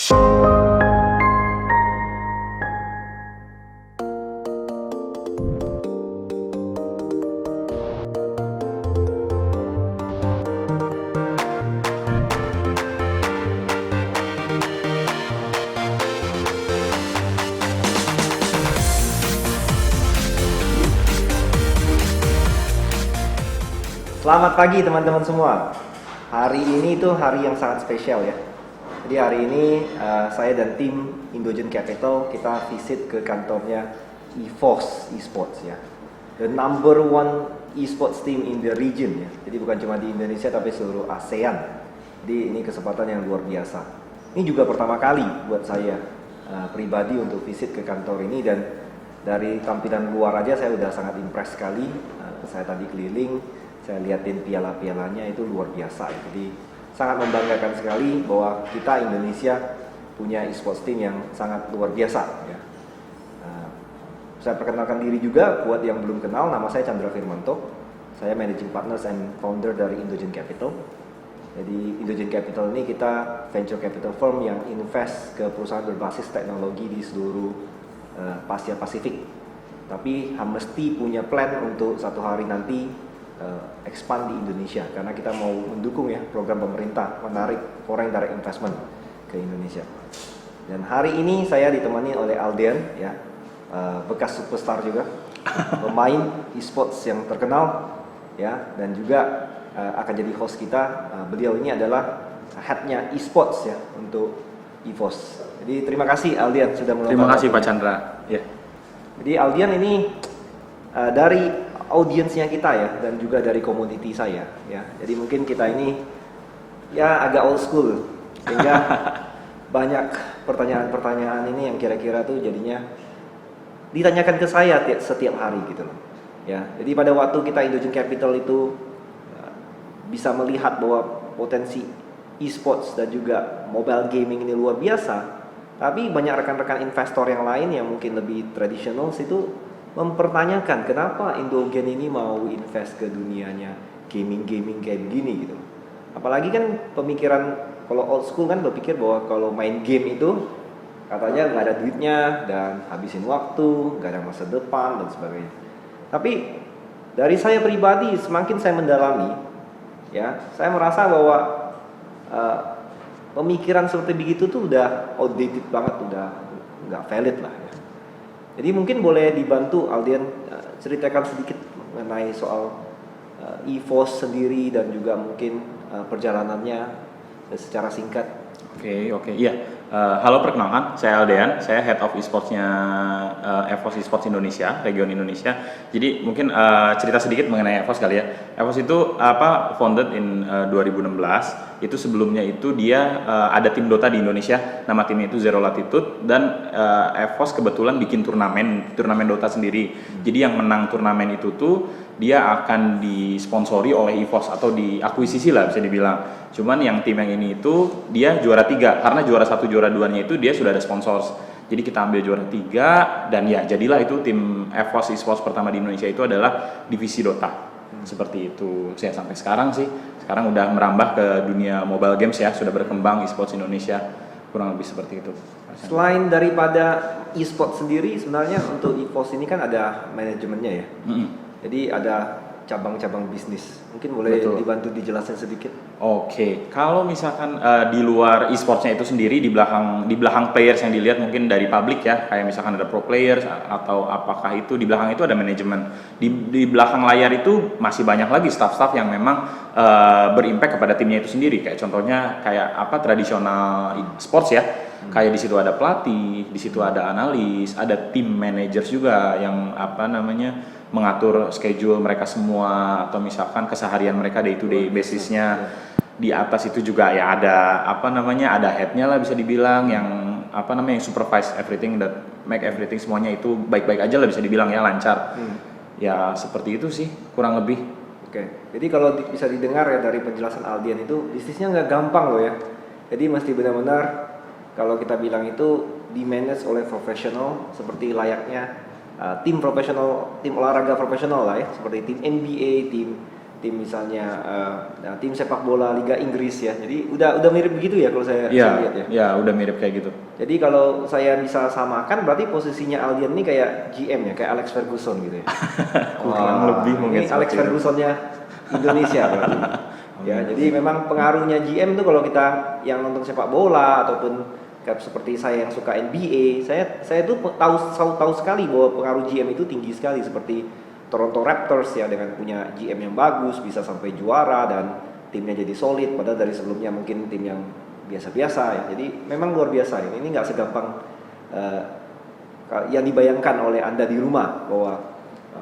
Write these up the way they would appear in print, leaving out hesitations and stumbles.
Selamat pagi teman-teman semua. Hari ini tuh hari yang sangat spesial ya. Jadi hari ini saya dan tim Indogen Capital kita visit ke kantornya EVOS Esports ya. The number one esports team in the region ya. Jadi bukan cuma di Indonesia tapi seluruh ASEAN. Jadi ini kesempatan yang luar biasa. Ini juga pertama kali buat saya pribadi untuk visit ke kantor ini, dan dari tampilan luar aja saya udah sangat impress sekali. Saya tadi keliling, saya liatin piala-pialanya, itu luar biasa ya. Jadi sangat membanggakan sekali bahwa kita Indonesia punya esports team yang sangat luar biasa ya. Saya perkenalkan diri juga buat yang belum kenal, nama saya Chandra Firmanto. Saya Managing Partners and Founder dari Indogen Capital. Jadi Indogen Capital ini kita venture capital firm yang invest ke perusahaan berbasis teknologi di seluruh Asia Pasifik. Tapi mesti punya plan untuk satu hari nanti expand di Indonesia, karena kita mau mendukung ya program pemerintah menarik foreign direct investment ke Indonesia. Dan hari ini saya ditemani oleh Aldian ya, bekas superstar juga, pemain esports yang terkenal ya, dan juga akan jadi host kita. Beliau ini adalah headnya esports ya untuk EVOS. Jadi terima kasih Aldian sudah meluangkan. Terima kasih Pak Chandra. Ya. Jadi Aldian ini dari audiensnya kita ya, dan juga dari komoditi saya ya. Jadi mungkin kita ini ya agak old school, sehingga banyak pertanyaan-pertanyaan ini yang kira-kira tuh jadinya ditanyakan ke saya setiap hari gitu loh ya. Jadi pada waktu kita Indogen Capital itu bisa melihat bahwa potensi esports dan juga mobile gaming ini luar biasa, tapi banyak rekan-rekan investor yang lain yang mungkin lebih tradisional itu mempertanyakan kenapa Indogen ini mau invest ke dunianya gaming kayak begini gitu. Apalagi kan pemikiran kalau old school kan berpikir bahwa kalau main game itu katanya nggak ada duitnya dan habisin waktu, nggak ada masa depan dan sebagainya. Tapi dari saya pribadi semakin saya mendalami ya, saya merasa bahwa pemikiran seperti begitu tuh udah outdated banget, udah nggak valid lah ya. Jadi mungkin boleh dibantu Aldian ceritakan sedikit mengenai soal EVOS sendiri dan juga mungkin perjalanannya secara singkat. Oke, iya. Halo, perkenalkan, saya Aldian, saya Head of Esports-nya EVOS Esports Indonesia, region Indonesia. Jadi mungkin cerita sedikit mengenai EVOS kali ya. EVOS itu founded in 2016. Itu sebelumnya itu dia ada tim Dota di Indonesia, nama timnya itu Zero Latitude, dan EVOS kebetulan bikin turnamen Dota sendiri. Jadi yang menang turnamen itu tuh dia akan disponsori oleh EVOS atau diakuisisi lah bisa dibilang. Cuman yang tim yang ini itu dia juara 3, karena juara 1 juara 2-nya itu dia sudah ada sponsor. Jadi kita ambil juara 3 dan ya jadilah itu tim EVOS Esports pertama di Indonesia itu adalah divisi Dota. Seperti itu. Saya sampai sekarang sih. Sekarang udah merambah ke dunia mobile games ya, sudah berkembang esports Indonesia, kurang lebih seperti itu. Selain daripada esports sendiri, sebenarnya untuk EVOS ini kan ada manajemennya ya. Jadi ada cabang-cabang bisnis. Mungkin boleh dibantu dijelasin sedikit. Oke, kalau misalkan di luar e-sportsnya itu sendiri, di belakang players yang dilihat mungkin dari publik ya, kayak misalkan ada pro players atau apakah itu di belakang itu ada manajemen. Di belakang layar itu masih banyak lagi staff-staff yang memang berimpact kepada timnya itu sendiri. Kayak contohnya kayak tradisional sports ya. Kayak di situ ada pelatih, di situ ada analis, ada tim managers juga yang mengatur schedule mereka semua, atau misalkan keseharian mereka day to day basisnya. Di atas itu juga ya ada ada headnya lah bisa dibilang, yang yang supervise everything, that make everything semuanya itu baik-baik aja lah bisa dibilang ya, lancar. Ya seperti itu sih kurang lebih. Oke, jadi kalau bisa didengar ya dari penjelasan Aldian itu bisnisnya nggak gampang loh ya. Jadi mesti benar-benar kalau kita bilang itu di manage oleh profesional seperti layaknya tim profesional, tim olahraga profesional lah ya, seperti tim NBA, tim tim misalnya tim sepak bola Liga Inggris ya. Jadi udah mirip begitu ya kalau saya lihat ya. Iya, udah mirip kayak gitu. Jadi kalau saya bisa samakan berarti posisinya Aldian ini kayak GM ya, kayak Alex Ferguson gitu ya. Kurang lebih mungkin ini Alex Fergusonnya Indonesia berarti. Ya, jadi memang pengaruhnya GM tuh kalau kita yang nonton sepak bola ataupun kayak seperti saya yang suka NBA, saya tuh tahu sekali bahwa pengaruh GM itu tinggi sekali, seperti Toronto Raptors ya, dengan punya GM yang bagus bisa sampai juara dan timnya jadi solid, padahal dari sebelumnya mungkin tim yang biasa-biasa ya. Jadi memang luar biasa ini nggak segampang yang dibayangkan oleh Anda di rumah bahwa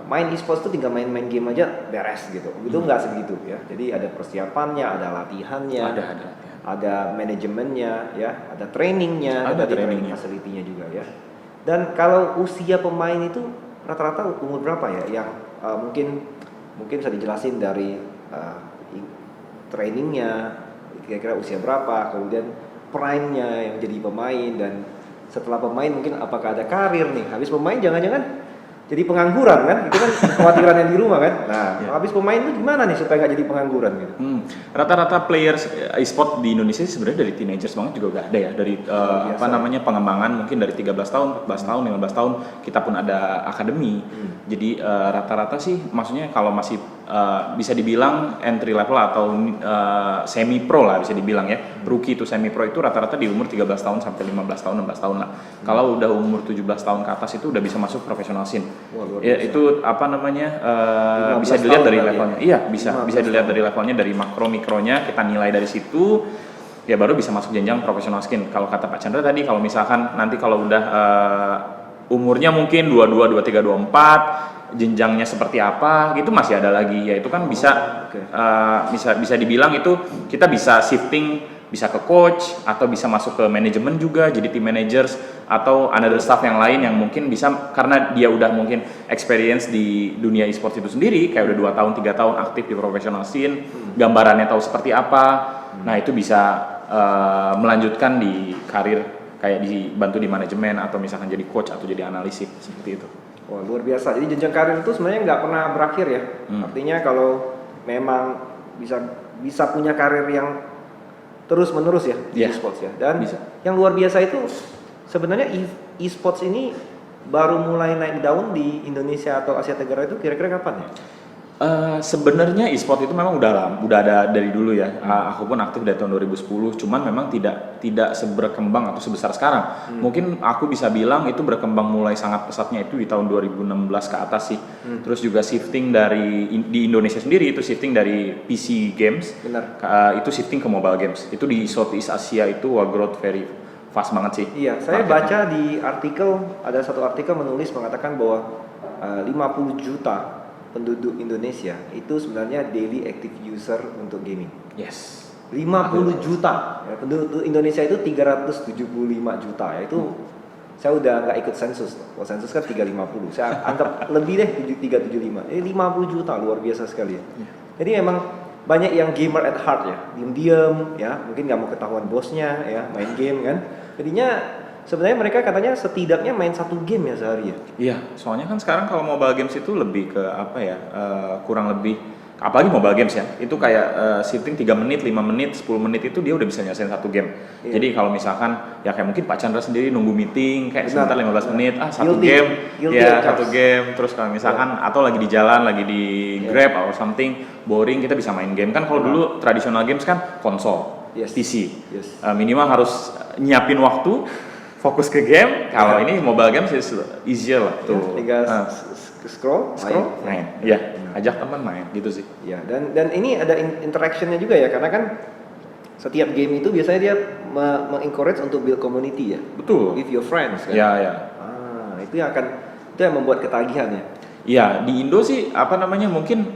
main e-sports itu tinggal main-main game aja beres gitu. Itu nggak segitu ya. Jadi ada persiapannya, ada latihannya, ada manajemennya ya, ada trainingnya, ada training facility-nya juga ya. Dan kalau usia pemain itu rata-rata umur berapa ya? Yang mungkin bisa dijelasin dari trainingnya, kira-kira usia berapa, kemudian prime-nya yang jadi pemain, dan setelah pemain mungkin apakah ada karir nih? Habis pemain jangan-jangan jadi pengangguran kan? Itu kan kekhawatiran yang di rumah kan? Nah, habis pemain itu gimana nih supaya nggak jadi pengangguran gitu? Rata-rata players e-sport di Indonesia sebenarnya dari teenagers banget juga udah ada ya, dari pengembangan mungkin dari 13 tahun, 14 tahun, 15 tahun kita pun ada akademi. Jadi rata-rata sih maksudnya kalau masih bisa dibilang entry level atau semi pro lah bisa dibilang ya. Rookie to semi pro itu rata-rata di umur 13 tahun sampai 15 tahun, 16 tahun lah. Kalau udah umur 17 tahun ke atas itu udah bisa masuk professional scene. Ya itu apa namanya bisa dilihat dari levelnya. Iya, bisa dilihat dari levelnya, dari makro mikronya kita nilai dari situ. Ya baru bisa masuk jenjang professional scene. Kalau kata Pak Chandra tadi, kalau misalkan nanti kalau udah umurnya mungkin 22, 23, 24, jenjangnya seperti apa gitu masih ada lagi. Ya itu kan bisa bisa dibilang itu kita bisa shifting, bisa ke coach atau bisa masuk ke manajemen juga jadi team managers atau another staff yang lain yang mungkin bisa, karena dia udah mungkin experience di dunia e-sports itu sendiri, kayak udah 2 tahun 3 tahun aktif di professional scene, gambarannya tahu seperti apa. Nah itu bisa melanjutkan di karir kayak dibantu di manajemen atau misalkan jadi coach atau jadi analisis seperti itu. Wah, luar biasa. Jadi jenjang karir itu sebenarnya nggak pernah berakhir ya. Artinya kalau memang bisa punya karir yang terus menerus ya di e-sports ya. Dan yang luar biasa itu sebenarnya e-sports ini baru mulai naik daun di Indonesia atau Asia Tenggara itu kira-kira kapan ya? Sebenarnya e-sport itu memang udah ada dari dulu ya. Aku pun aktif dari tahun 2010, cuman memang tidak seberkembang atau sebesar sekarang. Mungkin aku bisa bilang itu berkembang mulai sangat pesatnya itu di tahun 2016 ke atas sih. Terus juga shifting di Indonesia sendiri itu shifting dari PC games. Benar. Itu shifting ke mobile games. Itu di Southeast Asia itu growth very fast banget sih. Iya, saya baca di artikel, ada satu artikel menulis mengatakan bahwa 50 juta penduduk Indonesia itu sebenarnya daily active user untuk gaming. Yes. 50 juta. Ya, penduduk Indonesia itu 375 juta ya. Itu saya udah nggak ikut sensus. Kalau sensus kan 350. Saya anggap lebih deh 375. Ini 50 juta, luar biasa sekali ya. Jadi memang banyak yang gamer at heart ya. Diam-diam ya, mungkin nggak mau ketahuan bosnya ya, main game kan. Jadinya sebenarnya mereka katanya setidaknya main 1 game ya sehari ya. Iya, soalnya kan sekarang kalau mobile games itu lebih ke apa ya, kurang lebih, apalagi mobile games ya, itu kayak shifting 3 menit, 5 menit, 10 menit itu dia udah bisa nyelesain 1 game. Iya. Jadi kalau misalkan ya kayak mungkin Pak Chandra sendiri nunggu meeting kayak sebentar 15 menit, 1 game, ya 1 game, terus kalau misalkan atau lagi di jalan, lagi di Grab or something, boring kita bisa main game. Kan kalau dulu tradisional games kan konsol, PC, minimal harus nyiapin waktu, fokus ke game. Kalau ini mobile games is easier lah tuh. Tinggal scroll, main. Ya, ajak teman main gitu sih. Ya, dan ini ada interactionnya juga ya, karena kan setiap game itu biasanya dia mengencourage untuk build community ya. Betul. With your friends kan. Ya. Itu yang membuat ketagihan ya. Iya, di Indo sih apa namanya mungkin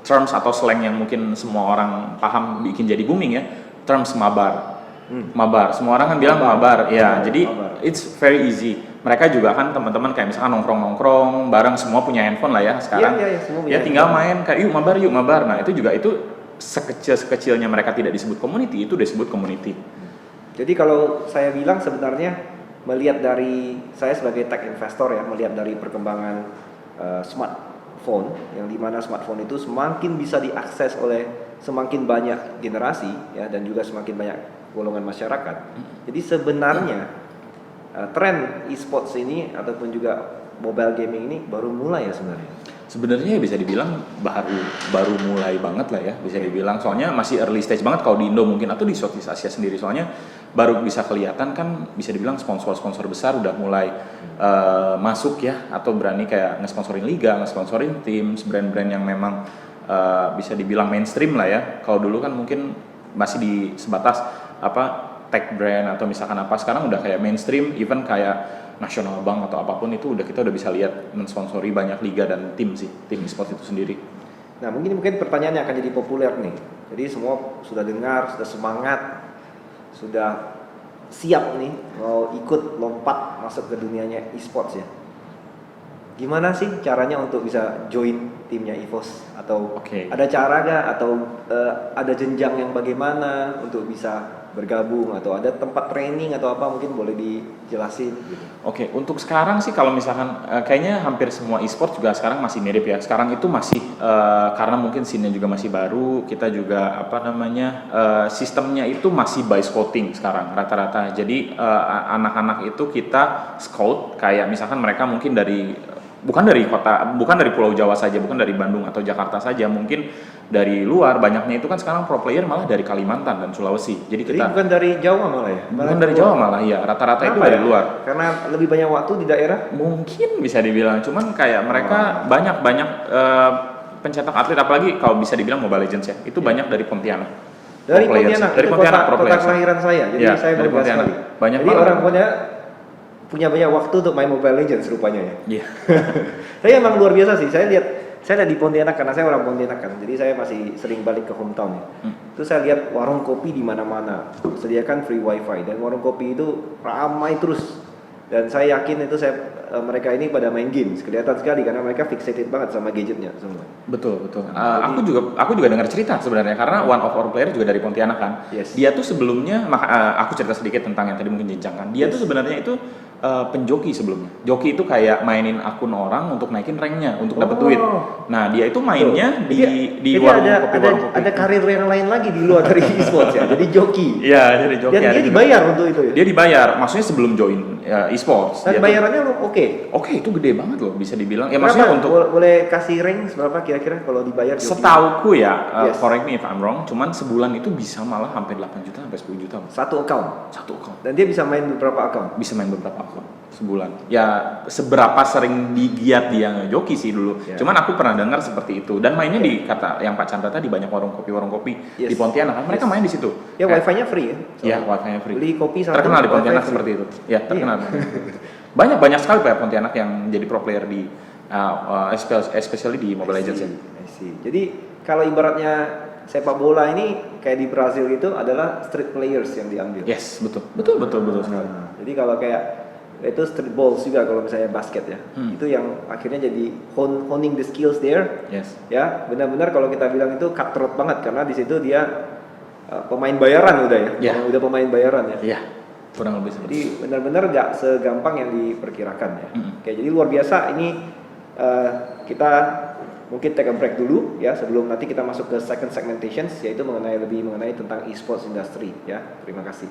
terms atau slang yang mungkin semua orang paham bikin jadi booming ya. Terms mabar. Mabar, semua orang kan bilang mabar, ya. Jadi it's very easy. Mereka juga kan teman-teman kayak misalkan nongkrong bareng, semua punya handphone lah ya sekarang. Ya tinggal main kayak yuk mabar. Nah itu juga itu sekecilnya mereka tidak disebut community, itu disebut community. Jadi kalau saya bilang sebenarnya melihat dari saya sebagai tech investor ya, melihat dari perkembangan smartphone, yang dimana smartphone itu semakin bisa diakses oleh semakin banyak generasi ya, dan juga semakin banyak golongan masyarakat. Jadi sebenarnya tren e-sports ini ataupun juga mobile gaming ini baru mulai ya sebenarnya. Sebenarnya bisa dibilang baru mulai banget lah ya, bisa dibilang, soalnya masih early stage banget kalau di Indo mungkin, atau di Southeast Asia sendiri, soalnya baru bisa kelihatan kan, bisa dibilang sponsor-sponsor besar udah mulai masuk ya, atau berani kayak nge-sponsorin liga, nge-sponsorin tim, brand-brand yang memang bisa dibilang mainstream lah ya. Kalau dulu kan mungkin masih di sebatas apa tech brand atau misalkan apa, sekarang udah kayak mainstream, even kayak nasional bank atau apapun itu kita udah bisa lihat mensponsori banyak liga dan tim sih, tim e-sport itu sendiri. Nah mungkin pertanyaannya akan jadi populer nih. Jadi semua sudah dengar, sudah semangat, sudah siap nih mau ikut lompat masuk ke dunianya e-sports ya. Gimana sih caranya untuk bisa join timnya EVOS? Atau ada cara gak? Atau ada jenjang yang bagaimana untuk bisa bergabung? Atau ada tempat training atau apa, mungkin boleh dijelasin gitu. Untuk sekarang sih kalau misalkan kayaknya hampir semua e-sport juga sekarang masih mirip ya. Sekarang itu masih karena mungkin scene-nya juga masih baru, kita juga sistemnya itu masih by scouting sekarang rata-rata. Jadi anak-anak itu kita scout, kayak misalkan mereka mungkin bukan dari Pulau Jawa saja, bukan dari Bandung atau Jakarta saja, mungkin dari luar. Banyaknya itu kan sekarang pro player malah dari Kalimantan dan Sulawesi. Jadi bukan dari Jawa malah ya? Bukan dari Jawa malah, ya rata-rata itu dari luar. Karena lebih banyak waktu di daerah? Mungkin bisa dibilang, cuman kayak mereka banyak pencetak atlet, apalagi kalau bisa dibilang Mobile Legends ya, itu banyak dari Pontianak. Dari Pontianak, dari Pontianak pro kota players. kelahiran saya. Jadi Ya, saya dari bangga Pontianak. sekali. Banyak jadi banget. orang punya banyak waktu untuk main Mobile Legends rupanya ya. Iya. Saya emang luar biasa sih. Saya lihat di Pontianak, karena saya orang Pontianak kan. Jadi saya masih sering balik ke hometown ya. Itu saya lihat warung kopi di mana-mana sediakan free wifi, dan warung kopi itu ramai terus. Dan saya yakin itu mereka ini pada main games, kelihatan sekali karena mereka fixated banget sama gadgetnya semua. Betul. Aku juga dengar cerita sebenarnya, karena one of our player juga dari Pontianak kan. Yes. Dia tuh sebelumnya, aku cerita sedikit tentang yang tadi mungkin jenjang kan. Dia tuh sebenarnya itu penjoki sebelumnya. Joki itu kayak mainin akun orang untuk naikin ranknya, untuk dapat duit. Nah dia itu mainnya di warung kopi. Ada karir yang lain lagi di luar dari e-sports ya. Jadi joki. Iya, jadi joki. Dan dia dibayar untuk itu ya. Dia dibayar, maksudnya sebelum join e-sports. Dan bayarannya oke. Oke, itu gede banget loh, bisa dibilang. Ya maksudnya boleh kasih range berapa kira-kira kalau dibayar? Setauku ya, correct me if I'm wrong, cuman sebulan itu bisa malah sampai 8 juta sampai 10 juta. Satu account. Dan dia bisa main beberapa account. Bisa main beberapa account sebulan. Ya seberapa sering digiat dia ngejoki sih dulu. Yeah. Cuman aku pernah dengar seperti itu, dan mainnya di kata yang Pak Chandra tadi, banyak warung kopi di Pontianak kan, mereka main di situ. Ya wifi-nya free ya. Iya, wifi-nya free. Beli kopi satu. Terkenal di Pontianak seperti itu. Ya, terkenal. Banyak sekali Pak Pontianak yang jadi pro player di especially di Mobile Legends ya. I see. Jadi kalau ibaratnya sepak bola ini kayak di Brazil itu adalah street players yang diambil. Yes, betul sekali. Jadi kalau kayak itu street balls juga kalau misalnya basket ya. Itu yang akhirnya jadi honing the skills there. Yes. Ya, benar-benar kalau kita bilang itu cutthroat banget, karena di situ dia pemain bayaran udah ya. Yeah. Udah pemain bayaran ya. Iya. Kurang lebih seperti. Jadi benar-benar nggak segampang yang diperkirakan ya. Oke, jadi luar biasa ini. Kita mungkin take a break dulu ya, sebelum nanti kita masuk ke second segmentation, yaitu lebih mengenai tentang e-sports industry ya. Terima kasih.